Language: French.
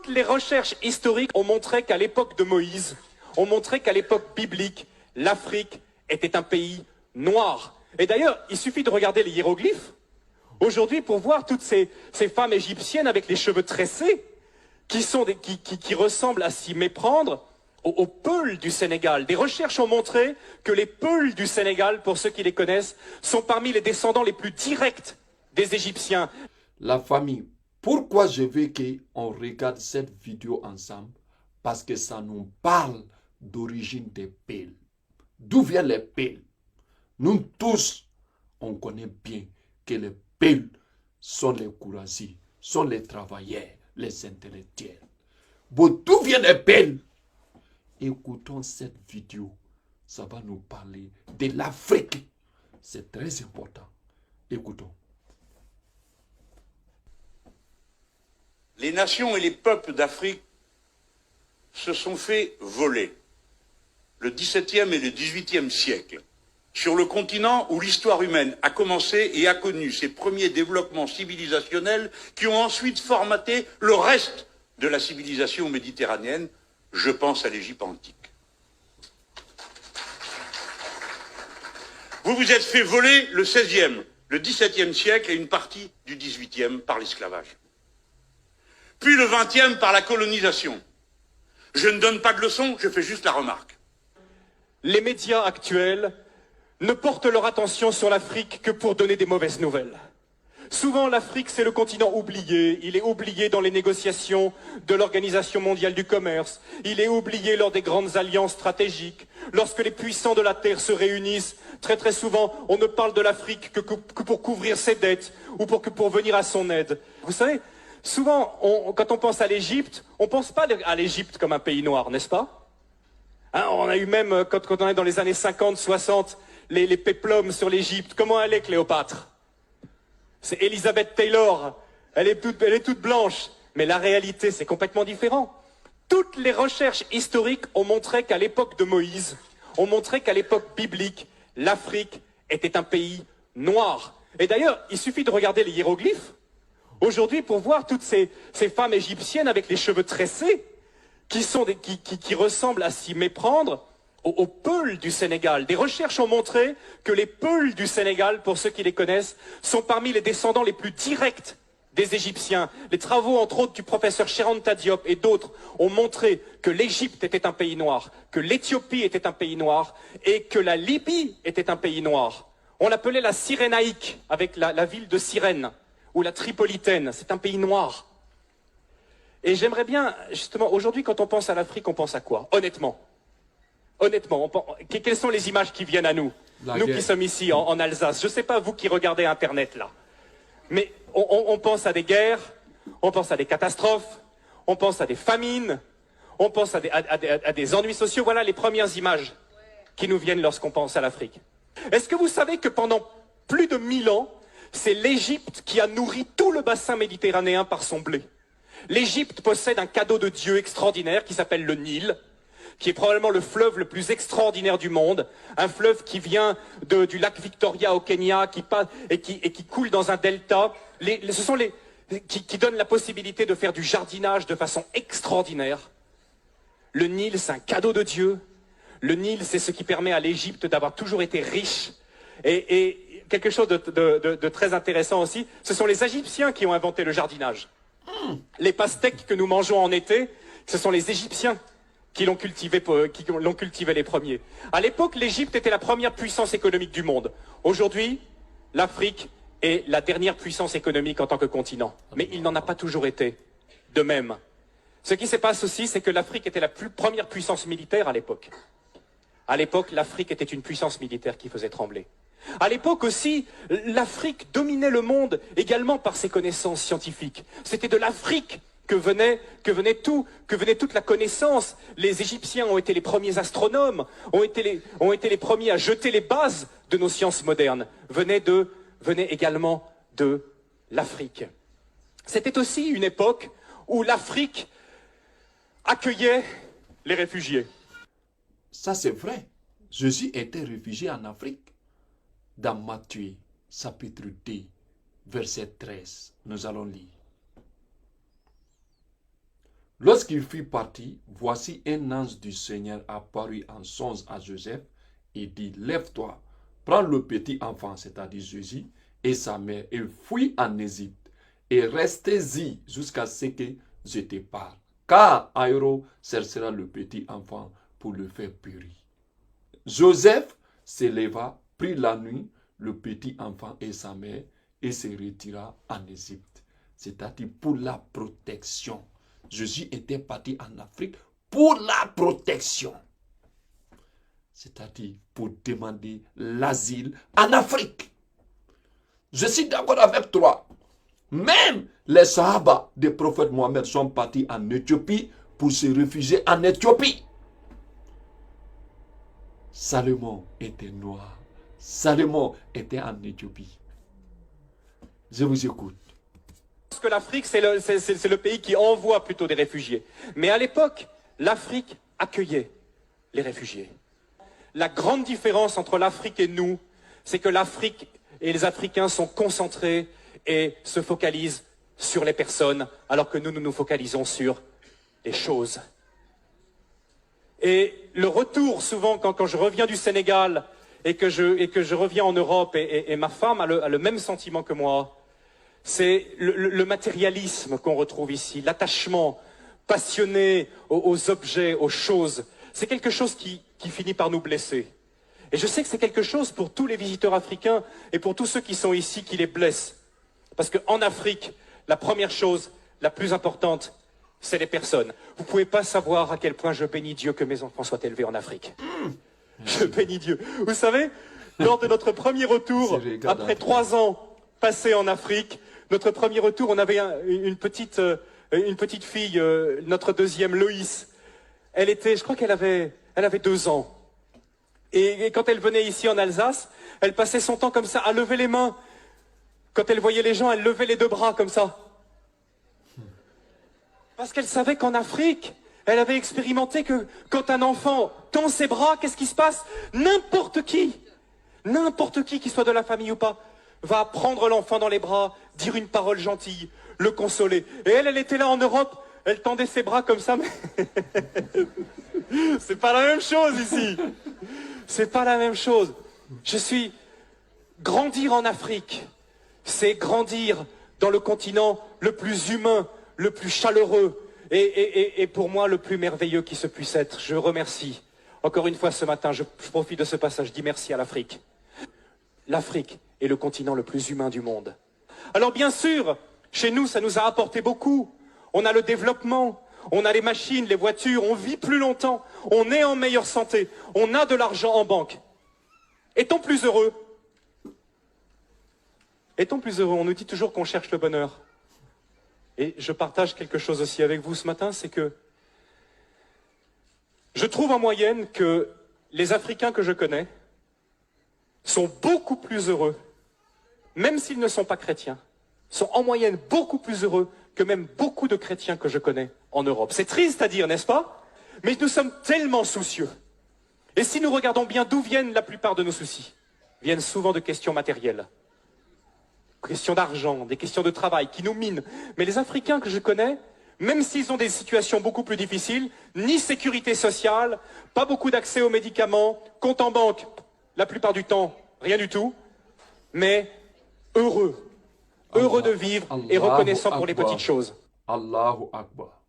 Toutes les recherches historiques ont montré qu'à l'époque de Moïse, ont montré qu'à l'époque biblique, l'Afrique était un pays noir. Et d'ailleurs, il suffit de regarder les hiéroglyphes aujourd'hui pour voir toutes ces femmes égyptiennes avec les cheveux tressés qui ressemblent à s'y méprendre aux Peuls du Sénégal. Des recherches ont montré que les Peuls du Sénégal, pour ceux qui les connaissent, sont parmi les descendants les plus directs des Égyptiens. La famille, pourquoi je veux qu'on regarde cette vidéo ensemble? Parce que ça nous parle d'origine des Peuls. D'où viennent les Peuls? Nous tous, on connaît bien que les Peuls sont les courageux, sont les travailleurs, les intellectuels. Bon, d'où viennent les Peuls? Écoutons cette vidéo. Ça va nous parler de l'Afrique. C'est très important. Écoutons. Les nations et les peuples d'Afrique se sont fait voler le XVIIe et le XVIIIe siècle sur le continent où l'histoire humaine a commencé et a connu ses premiers développements civilisationnels qui ont ensuite formaté le reste de la civilisation méditerranéenne. Je pense à l'Égypte antique. Vous vous êtes fait voler le XVIe, le XVIIe siècle et une partie du XVIIIe par l'esclavage. Puis le XXe par la colonisation. Je ne donne pas de leçons, je fais juste la remarque. Les médias actuels ne portent leur attention sur l'Afrique que pour donner des mauvaises nouvelles. Souvent, l'Afrique, c'est le continent oublié. Il est oublié dans les négociations de l'Organisation mondiale du commerce. Il est oublié lors des grandes alliances stratégiques. Lorsque les puissants de la Terre se réunissent, très souvent, on ne parle de l'Afrique que pour couvrir ses dettes ou pour venir à son aide. Vous savez, souvent, quand on pense à l'Égypte, on ne pense pas à l'Égypte comme un pays noir, n'est-ce pas? Hein, on a eu même, quand on est dans les années 50, 60, les péplums sur l'Égypte. Comment elle est, Cléopâtre? C'est Elizabeth Taylor, elle est toute blanche, mais la réalité c'est complètement différent. Toutes les recherches historiques ont montré qu'à l'époque de Moïse, ont montré qu'à l'époque biblique, l'Afrique était un pays noir. Et d'ailleurs, il suffit de regarder les hiéroglyphes aujourd'hui pour voir toutes ces femmes égyptiennes avec les cheveux tressés qui ressemblent à s'y méprendre aux Peuls du Sénégal. Des recherches ont montré que les Peuls du Sénégal, pour ceux qui les connaissent, sont parmi les descendants les plus directs des Égyptiens. Les travaux, entre autres, du professeur Cheranta Diop et d'autres ont montré que l'Égypte était un pays noir, que l'Éthiopie était un pays noir et que la Libye était un pays noir. On l'appelait la Cyrénaïque, avec la ville de Cyrène, ou la Tripolitaine. C'est un pays noir. Et j'aimerais bien, justement, aujourd'hui, quand on pense à l'Afrique, on pense à quoi? Honnêtement, quelles sont les images qui viennent à nous? Nous qui sommes ici en Alsace. Je ne sais pas vous qui regardez Internet là. Mais on pense à des guerres, on pense à des catastrophes, on pense à des famines, on pense à des ennuis sociaux. Voilà les premières images qui nous viennent lorsqu'on pense à l'Afrique. Est-ce que vous savez que pendant plus de 1000 ans, c'est l'Égypte qui a nourri tout le bassin méditerranéen par son blé? L'Égypte possède un cadeau de Dieu extraordinaire qui s'appelle le Nil, qui est probablement le fleuve le plus extraordinaire du monde, un fleuve qui vient du lac Victoria au Kenya, qui coule dans un delta. Qui donne la possibilité de faire du jardinage de façon extraordinaire. Le Nil, c'est un cadeau de Dieu. Le Nil, c'est ce qui permet à l'Égypte d'avoir toujours été riche. Et quelque chose de très intéressant aussi, ce sont les Égyptiens qui ont inventé le jardinage. Les pastèques que nous mangeons en été, ce sont les Égyptiens qui l'ont cultivé les premiers. À l'époque, l'Égypte était la première puissance économique du monde. Aujourd'hui, l'Afrique est la dernière puissance économique en tant que continent. Mais il n'en a pas toujours été de même. Ce qui se passe aussi, c'est que l'Afrique était la première puissance militaire à l'époque. À l'époque, l'Afrique était une puissance militaire qui faisait trembler. À l'époque aussi, l'Afrique dominait le monde également par ses connaissances scientifiques. C'était de l'Afrique que venait toute la connaissance. Les Égyptiens ont été les premiers astronomes, ont été les premiers à jeter les bases de nos sciences modernes. Venait également de l'Afrique. C'était aussi une époque où l'Afrique accueillait les réfugiés. Ça c'est vrai. Jésus était réfugié en Afrique. Dans Matthieu, chapitre 2, verset 13, nous allons lire. Lorsqu'il fut parti, voici un ange du Seigneur apparut en songe à Joseph et dit, lève-toi, prends le petit enfant, c'est-à-dire Jésus, et sa mère, et fuis en Égypte, et restez-y jusqu'à ce que je te parle. Car Aïro cherchera le petit enfant pour le faire périr. Joseph se leva, prit la nuit, le petit enfant et sa mère, et se retira en Égypte. C'est-à-dire pour la protection. Jésus était parti en Afrique pour la protection. C'est-à-dire pour demander l'asile en Afrique. Je suis d'accord avec toi. Même les Sahaba des prophètes Mohammed sont partis en Éthiopie pour se réfugier en Éthiopie. Salomon était noir. Salomon était en Éthiopie. Je vous écoute. Parce que l'Afrique, c'est le pays qui envoie plutôt des réfugiés. Mais à l'époque, l'Afrique accueillait les réfugiés. La grande différence entre l'Afrique et nous, c'est que l'Afrique et les Africains sont concentrés et se focalisent sur les personnes, alors que nous nous focalisons sur les choses. Et le retour, souvent, quand je reviens du Sénégal et que je reviens en Europe, et ma femme a le même sentiment que moi, c'est le matérialisme qu'on retrouve ici, l'attachement passionné aux objets, aux choses. C'est quelque chose qui finit par nous blesser. Et je sais que c'est quelque chose pour tous les visiteurs africains et pour tous ceux qui sont ici qui les blessent. Parce qu'en Afrique, la première chose, la plus importante, c'est les personnes. Vous ne pouvez pas savoir à quel point je bénis Dieu que mes enfants soient élevés en Afrique. Je bénis Dieu. Vous savez, lors de notre premier retour, après 3 ans passés en Afrique, notre premier retour, on avait une petite fille, notre deuxième, Loïs. Elle était, je crois qu'elle avait 2 ans. Et quand elle venait ici en Alsace, elle passait son temps comme ça, à lever les mains. Quand elle voyait les gens, elle levait les 2 bras comme ça. Parce qu'elle savait qu'en Afrique, elle avait expérimenté que quand un enfant tend ses bras, qu'est-ce qui se passe? N'importe qui soit de la famille ou pas, va prendre l'enfant dans les bras, dire une parole gentille, le consoler. Et elle était là en Europe, elle tendait ses bras comme ça, mais c'est pas la même chose ici. C'est pas la même chose. Grandir en Afrique, c'est grandir dans le continent le plus humain, le plus chaleureux et pour moi le plus merveilleux qui se puisse être. Je remercie. Encore une fois ce matin, je profite de ce passage, je dis merci à l'Afrique. L'Afrique est le continent le plus humain du monde. Alors bien sûr, chez nous, ça nous a apporté beaucoup. On a le développement, on a les machines, les voitures, on vit plus longtemps, on est en meilleure santé, on a de l'argent en banque. Est-on plus heureux? Est-on plus heureux? On nous dit toujours qu'on cherche le bonheur. Et je partage quelque chose aussi avec vous ce matin, c'est que je trouve en moyenne que les Africains que je connais sont beaucoup plus heureux, même s'ils ne sont pas chrétiens, sont en moyenne beaucoup plus heureux que même beaucoup de chrétiens que je connais en Europe. C'est triste à dire, n'est-ce pas? Mais nous sommes tellement soucieux. Et si nous regardons bien d'où viennent la plupart de nos soucis, ils viennent souvent de questions matérielles. Questions d'argent, des questions de travail qui nous minent. Mais les Africains que je connais, même s'ils ont des situations beaucoup plus difficiles, ni sécurité sociale, pas beaucoup d'accès aux médicaments, compte en banque, la plupart du temps, rien du tout, mais heureux de vivre et reconnaissant pour les petites choses. Allahu Akbar.